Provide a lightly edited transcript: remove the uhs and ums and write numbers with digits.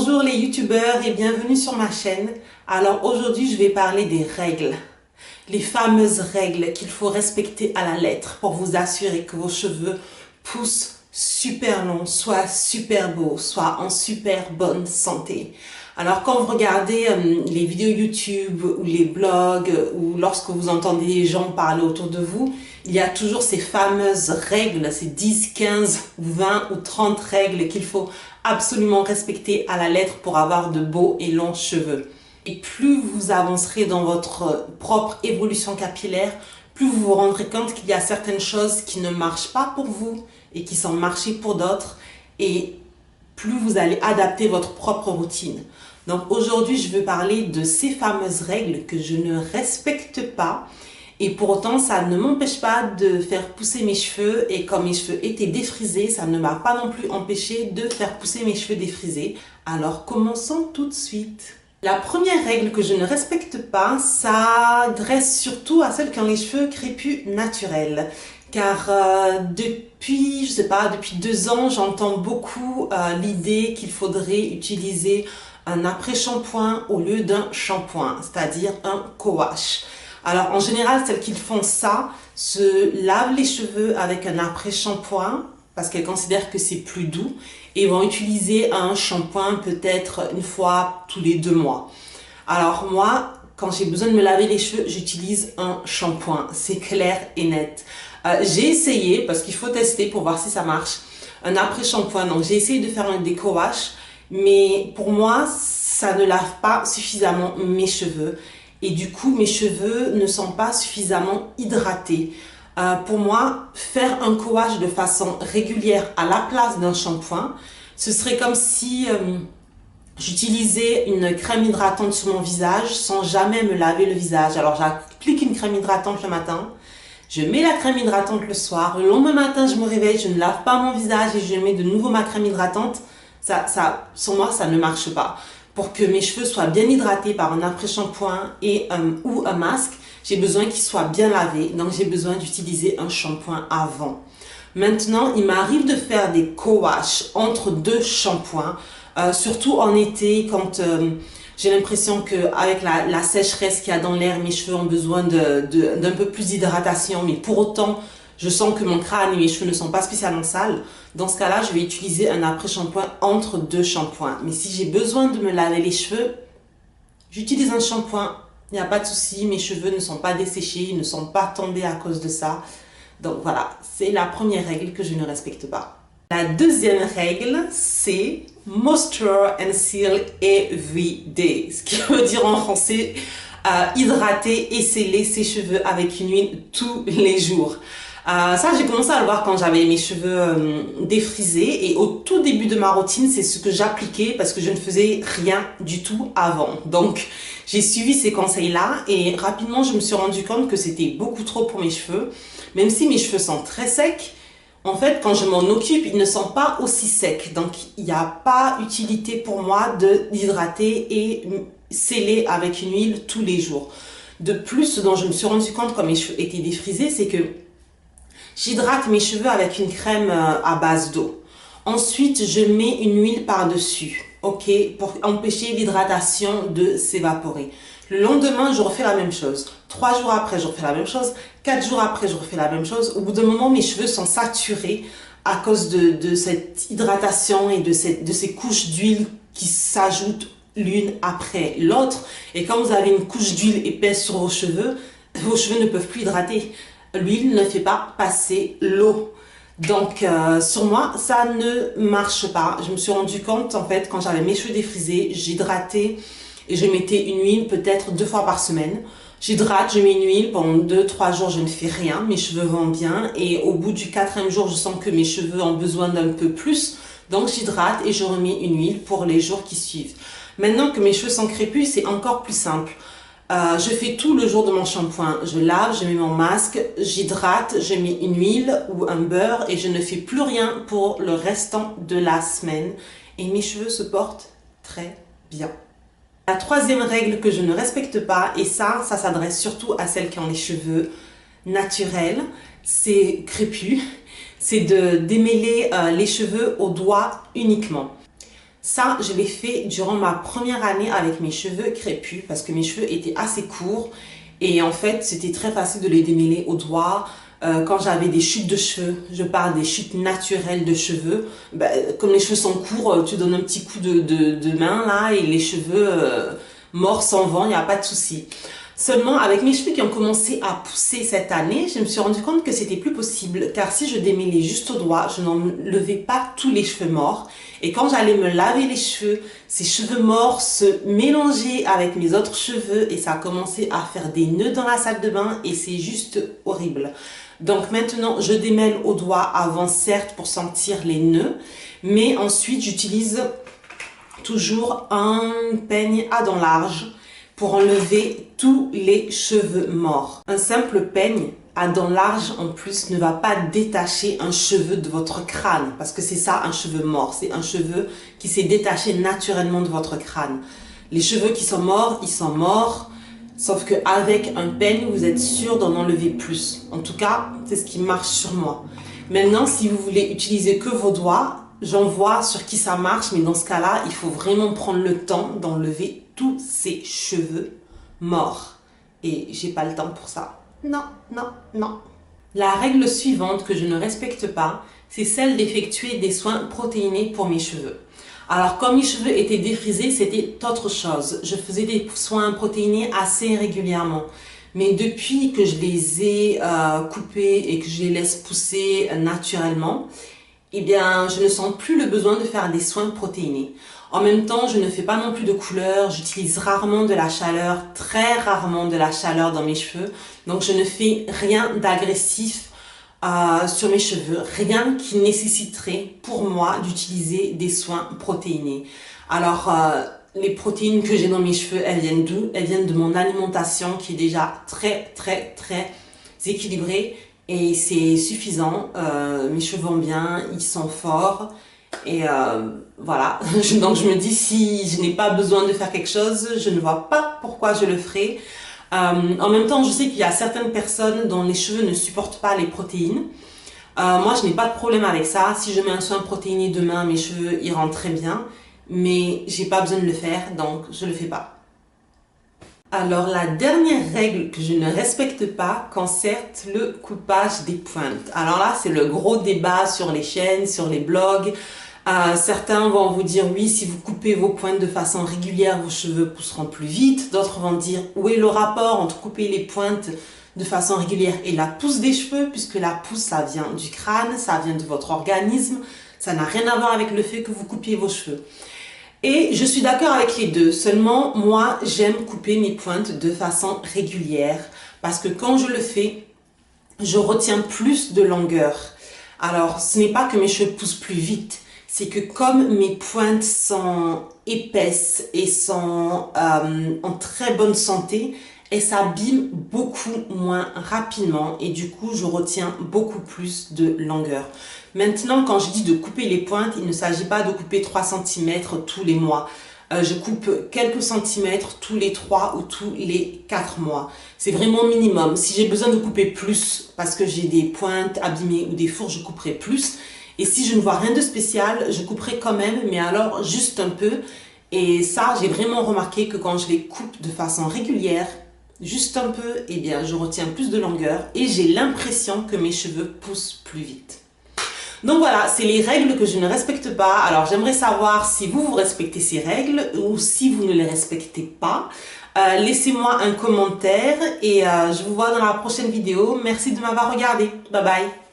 Bonjour les youtubeurs et bienvenue sur ma chaîne. Alors aujourd'hui je vais parler des règles. Les fameuses règles qu'il faut respecter à la lettre pour vous assurer que vos cheveux poussent super longs, soient super beaux, soient en super bonne santé. Alors quand vous regardez les vidéos YouTube ou les blogs ou lorsque vous entendez les gens parler autour de vous, il y a toujours ces fameuses règles, ces 10, 15 ou 20 ou 30 règles qu'il faut absolument respecter à la lettre pour avoir de beaux et longs cheveux. Et plus vous avancerez dans votre propre évolution capillaire, plus vous vous rendrez compte qu'il y a certaines choses qui ne marchent pas pour vous et qui sont marchées pour d'autres, et plus vous allez adapter votre propre routine. Donc aujourd'hui, je veux parler de ces fameuses règles que je ne respecte pas, et pour autant, ça ne m'empêche pas de faire pousser mes cheveux, et comme mes cheveux étaient défrisés, ça ne m'a pas non plus empêché de faire pousser mes cheveux défrisés. Alors commençons tout de suite. La première règle que je ne respecte pas s'adresse surtout à celles qui ont les cheveux crépus naturels. Car depuis, je sais pas, depuis 2 ans, j'entends beaucoup l'idée qu'il faudrait utiliser un après-shampoing au lieu d'un shampoing, c'est-à-dire un co-wash. Alors en général, celles qui font ça se lavent les cheveux avec un après-shampoing parce qu'elles considèrent que c'est plus doux, et vont utiliser un shampoing peut-être une fois tous les 2 mois. Alors moi, quand j'ai besoin de me laver les cheveux, j'utilise un shampoing, c'est clair et net. J'ai essayé, parce qu'il faut tester pour voir si ça marche, un après-shampoing. Donc j'ai essayé de faire un déco-wash, mais pour moi, ça ne lave pas suffisamment mes cheveux. Et du coup, mes cheveux ne sont pas suffisamment hydratés. Pour moi, faire un co-wash de façon régulière à la place d'un shampoing, ce serait comme si j'utilisais une crème hydratante sur mon visage sans jamais me laver le visage. Alors j'applique une crème hydratante le matin, je mets la crème hydratante le soir, le lendemain matin je me réveille, je ne lave pas mon visage et je mets de nouveau ma crème hydratante. Sur moi, ça ne marche pas. Pour que mes cheveux soient bien hydratés par un après-shampoing ou un masque, j'ai besoin qu'ils soient bien lavés, donc j'ai besoin d'utiliser un shampoing avant. Maintenant, il m'arrive de faire des co-wash entre 2 shampoings, surtout en été, quand j'ai l'impression qu'avec la sécheresse qu'il y a dans l'air, mes cheveux ont besoin d'un peu plus d'hydratation, mais pour autant, je sens que mon crâne et mes cheveux ne sont pas spécialement sales. Dans ce cas-là, je vais utiliser un après-shampoing entre 2 shampoings. Mais si j'ai besoin de me laver les cheveux, j'utilise un shampoing. Il n'y a pas de souci, mes cheveux ne sont pas desséchés, ils ne sont pas tombés à cause de ça. Donc voilà, c'est la première règle que je ne respecte pas. La deuxième règle, c'est moisture and seal every day. Ce qui veut dire en français, hydrater et sceller ses cheveux avec une huile tous les jours. Ça, j'ai commencé à le voir quand j'avais mes cheveux défrisés, et au tout début de ma routine, c'est ce que j'appliquais parce que je ne faisais rien du tout avant. Donc, j'ai suivi ces conseils-là et rapidement, je me suis rendu compte que c'était beaucoup trop pour mes cheveux. Même si mes cheveux sont très secs, en fait, quand je m'en occupe, ils ne sont pas aussi secs. Donc, il n'y a pas utilité pour moi d'hydrater et sceller avec une huile tous les jours. De plus, ce dont je me suis rendu compte quand mes cheveux étaient défrisés, c'est que j'hydrate mes cheveux avec une crème à base d'eau. Ensuite, je mets une huile par-dessus, ok, pour empêcher l'hydratation de s'évaporer. Le lendemain, je refais la même chose. 3 jours après, je refais la même chose. 4 jours après, je refais la même chose. Au bout d'un moment, mes cheveux sont saturés à cause de cette hydratation et de ces couches d'huile qui s'ajoutent l'une après l'autre. Et quand vous avez une couche d'huile épaisse sur vos cheveux ne peuvent plus hydrater. L'huile ne fait pas passer l'eau. Donc, sur moi, ça ne marche pas. Je me suis rendu compte, en fait, quand j'avais mes cheveux défrisés, j'hydratais et je mettais une huile peut-être 2 fois par semaine. J'hydrate, je mets une huile, pendant 2-3 jours, je ne fais rien. Mes cheveux vont bien. Et au bout du 4e jour, je sens que mes cheveux ont besoin d'un peu plus. Donc, j'hydrate et je remets une huile pour les jours qui suivent. Maintenant que mes cheveux sont crépus, c'est encore plus simple. Je fais tout le jour de mon shampoing. Je lave, je mets mon masque, j'hydrate, je mets une huile ou un beurre et je ne fais plus rien pour le restant de la semaine. Et mes cheveux se portent très bien. La 3e règle que je ne respecte pas, et ça s'adresse surtout à celles qui ont les cheveux naturels, c'est crépus, c'est de démêler les cheveux au doigt uniquement. Ça, je l'ai fait durant ma première année avec mes cheveux crépus parce que mes cheveux étaient assez courts et en fait, c'était très facile de les démêler au doigt. Quand j'avais des chutes de cheveux, je parle des chutes naturelles de cheveux, comme les cheveux sont courts, tu donnes un petit coup de main là et les cheveux morts s'en vont, il n'y a pas de souci. Seulement, avec mes cheveux qui ont commencé à pousser cette année, je me suis rendu compte que c'était plus possible, car si je démêlais juste au doigt, je n'enlevais pas tous les cheveux morts. Et quand j'allais me laver les cheveux, ces cheveux morts se mélangeaient avec mes autres cheveux et ça a commencé à faire des nœuds dans la salle de bain et c'est juste horrible. Donc maintenant, je démêle au doigt avant, certes, pour sentir les nœuds, mais ensuite, j'utilise toujours un peigne à dents larges pour enlever tous les cheveux morts. Un simple peigne à dents larges en plus ne va pas détacher un cheveu de votre crâne parce que c'est ça un cheveu mort, c'est un cheveu qui s'est détaché naturellement de votre crâne. Les cheveux qui sont morts, ils sont morts, sauf qu'avec un peigne, vous êtes sûr d'en enlever plus. En tout cas, c'est ce qui marche sur moi. Maintenant, si vous voulez utiliser que vos doigts, j'en vois sur qui ça marche, mais dans ce cas-là, il faut vraiment prendre le temps d'enlever tous ces cheveux morts. Et j'ai pas le temps pour ça. Non, non, non. La règle suivante que je ne respecte pas, c'est celle d'effectuer des soins protéinés pour mes cheveux. Alors, comme mes cheveux étaient défrisés, c'était autre chose. Je faisais des soins protéinés assez régulièrement. Mais depuis que je les ai coupés et que je les laisse pousser naturellement, eh bien, je ne sens plus le besoin de faire des soins protéinés. En même temps, je ne fais pas non plus de couleur, j'utilise rarement de la chaleur, très rarement de la chaleur dans mes cheveux. Donc, je ne fais rien d'agressif sur mes cheveux, rien qui nécessiterait pour moi d'utiliser des soins protéinés. Alors, les protéines que j'ai dans mes cheveux, elles viennent d'où? Elles viennent de mon alimentation qui est déjà très équilibrée. Et c'est suffisant, mes cheveux vont bien, ils sont forts et voilà. Donc je me dis si je n'ai pas besoin de faire quelque chose, je ne vois pas pourquoi je le ferai. En même temps, je sais qu'il y a certaines personnes dont les cheveux ne supportent pas les protéines. Moi, je n'ai pas de problème avec ça. Si je mets un soin protéiné demain, mes cheveux iront très bien. Mais j'ai pas besoin de le faire, donc je le fais pas. Alors, la dernière règle que je ne respecte pas concerne le coupage des pointes. Alors là, c'est le gros débat sur les chaînes, sur les blogs. Certains vont vous dire, oui, si vous coupez vos pointes de façon régulière, vos cheveux pousseront plus vite. D'autres vont dire, où est le rapport entre couper les pointes de façon régulière et la pousse des cheveux, puisque la pousse, ça vient du crâne, ça vient de votre organisme. Ça n'a rien à voir avec le fait que vous coupiez vos cheveux. Et je suis d'accord avec les deux, seulement moi j'aime couper mes pointes de façon régulière parce que quand je le fais, je retiens plus de longueur. Alors ce n'est pas que mes cheveux poussent plus vite, c'est que comme mes pointes sont épaisses et sont en très bonne santé, elles s'abîment beaucoup moins rapidement et du coup je retiens beaucoup plus de longueur. Maintenant, quand je dis de couper les pointes, il ne s'agit pas de couper 3 cm tous les mois. Je coupe quelques centimètres tous les 3 ou tous les 4 mois. C'est vraiment minimum. Si j'ai besoin de couper plus parce que j'ai des pointes abîmées ou des fourches, je couperai plus. Et si je ne vois rien de spécial, je couperai quand même, mais alors juste un peu. Et ça, j'ai vraiment remarqué que quand je les coupe de façon régulière, juste un peu, eh bien, je retiens plus de longueur et j'ai l'impression que mes cheveux poussent plus vite. Donc voilà, c'est les règles que je ne respecte pas. Alors j'aimerais savoir si vous respectez ces règles ou si vous ne les respectez pas. Laissez-moi un commentaire et je vous vois dans la prochaine vidéo. Merci de m'avoir regardé. Bye bye.